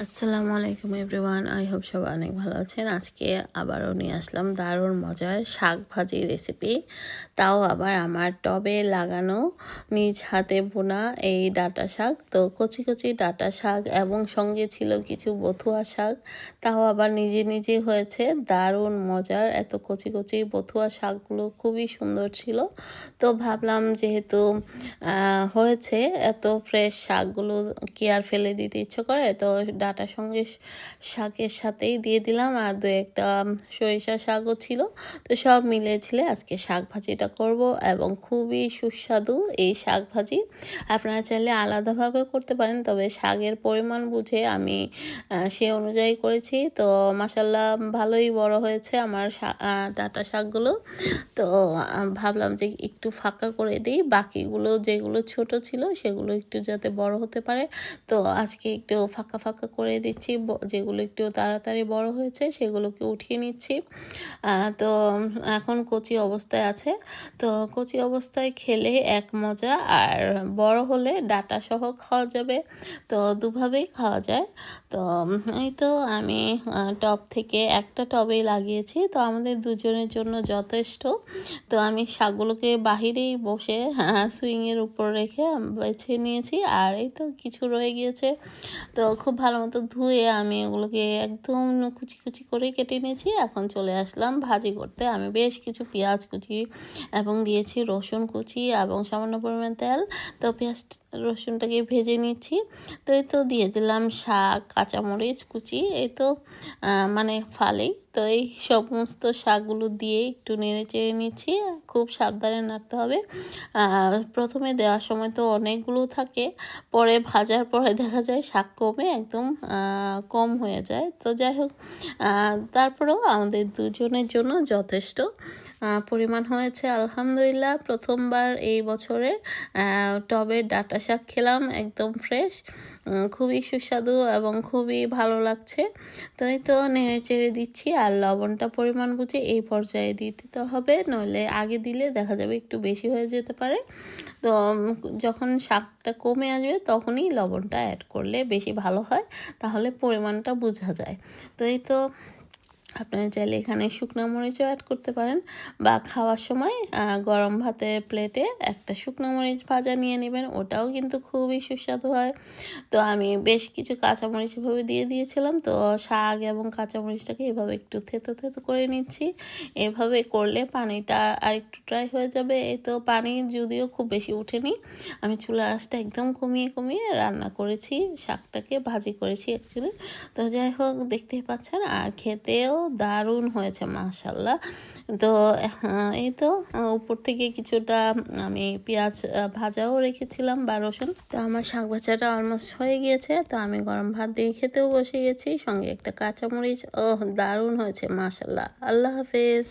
আসসালামু আলাইকুম everyone, I hope সবাই অনেক ভালো আছেন। আজকে আবারও নিয়ে আসলাম দারুণ মজার শাক ভাজি রেসিপি, তাও আবার আমার টবে লাগানো নিজ হাতে বোনা এই ডাঁটা শাক। তো কচি কচি ডাঁটা শাক এবং সঙ্গে ছিল কিছু বথুয়া শাক, তাও আবার নিজে নিজে হয়েছে। দারুণ মজার, এত কচি কচি বথুয়া শাকগুলো খুবই সুন্দর ছিল। তো ভাবলাম যেহেতু হয়েছে, এত ফ্রেশ শাকগুলো কি আর ফেলে দিতে ইচ্ছে করে, তো ডাঁটার সঙ্গে শাকের সাথেই দিয়ে দিলাম। আর দু একটা সরিষা শাকও ছিল, তো সব মিলিয়ে আজকে শাক ভাজিটা করব এবং খুবই সুস্বাদু এই শাক ভাজি। আপনারা চাইলে আলাদাভাবে করতে পারেন, তবে শাকের পরিমাণ বুঝে আমি সে অনুযায়ী করেছি। তো মাশাল্লাহ ভালোই বড় হয়েছে আমার ডাঁটা শাকগুলো। তো ভাবলাম যে একটু ফাঁকা করে দিই, বাকিগুলো যেগুলো ছোট ছিল সেগুলো একটু যাতে বড় হতে পারে। তো আজকে একটু ফাঁকা ফাঁকা করে দিচ্ছি, যেগুলো একটু তাড়াতাড়ি বড় হয়েছে সেগুলোকে উঠিয়ে নিচ্ছি। তো এখন কচি অবস্থায় আছে, তো কচি অবস্থায় খেলে এক মজা, আর বড় হলে ডাঁটা সহ খাওয়া যাবে। তো দুভাবেই খাওয়া যায়। তো এই তো আমি টব থেকে একটা টবেই লাগিয়েছি, তো আমাদের দুজনের জন্য যথেষ্ট। তো আমি শাকগুলোকে বাহিরেই বসে সুইংয়ের উপর রেখে বেছে নিয়েছি, আর এই তো কিছু রয়ে গিয়েছে। তো খুব ভালো মতো ধুয়ে আমি এগুলোকে একদম কুচি কুচি করে কেটে নিয়েছি। এখন চলে আসলাম ভাজি করতে। আমি বেশ কিছু পেঁয়াজ কুচি এবং দিয়েছি রসুন কুচি এবং সামান্য পরিমাণ তেল। তো পেঁয়াজ রসুনটাকে ভেজে নিচ্ছি। তো এই তো দিয়ে দিলাম শাক, কাঁচামরিচ কুচি, এই তো মানে ফালি। তো এই সমস্ত শাকগুলো দিয়ে একটু নেড়ে চেড়ে নিচ্ছি। খুব সাবধানে নাড়তে হবে। প্রথমে দেওয়ার সময় তো অনেকগুলো থাকে, পরে ভাজার পরে দেখা যায় শাক কমে একদম কম হয়ে যায়। তো যাই হোক, তারপরেও আমাদের দুজনের জন্য যথেষ্ট পরিমাণ হয়েছে আলহামদুলিল্লাহ। প্রথমবার এই বছরের টবে ডাঁটা শাক খেলাম, একদম ফ্রেশ, খুবই সুস্বাদু এবং খুবই ভালো লাগছে। তো এই তো নেড়ে চেড়ে দিচ্ছি, আর লবণটা পরিমাণ বুঝে এই পর্যায়ে দিয়ে দিতে হবে, নইলে আগে দিলে দেখা যাবে একটু বেশি হয়ে যেতে পারে। তো যখন শাকটা কমে আসবে তখনই লবণটা অ্যাড করলে বেশি ভালো হয়, তাহলে পরিমাণটা বোঝা যায়। তো এই তো আপনারা চাইলে এখানে শুকনো মরিচও অ্যাড করতে পারেন, বা খাওয়ার সময় গরম ভাতের প্লেটে একটা শুকনো মরিচ ভাজা নিয়ে নেবেন, ওটাও কিন্তু খুবই সুস্বাদু হয়। তো আমি বেশ কিছু কাঁচামরিচ এভাবে দিয়ে দিয়েছিলাম। তো শাক এবং কাঁচামরিচটাকে এভাবে একটু থেতো থেতো করে নিচ্ছি। এভাবে করলে পানিটা আর একটু ড্রাই হয়ে যাবে। এই তো পানি যদিও খুব বেশি ওঠেনি, আমি চুলার আঁচটা একদম কমিয়ে কমিয়ে রান্না করেছি, শাকটাকে ভাজি করেছি অ্যাকচুয়ালি। তো যাই হোক, দেখতেই পাচ্ছেন, আর খেতেও দারুণ হয়েছে মাশাল্লাহ। তো এই তো উপর থেকে কিছুটা আমি পেঁয়াজ ভাজাও রেখেছিলাম বা রসুন। তো আমার শাক ভাজাটা অলমোস্ট হয়ে গিয়েছে, তো আমি গরম ভাত দিয়ে খেতেও বসে গেছি, সঙ্গে একটা কাঁচামরিচ। দারুণ হয়েছে মাশাল্লাহ। আল্লাহ হাফেজ।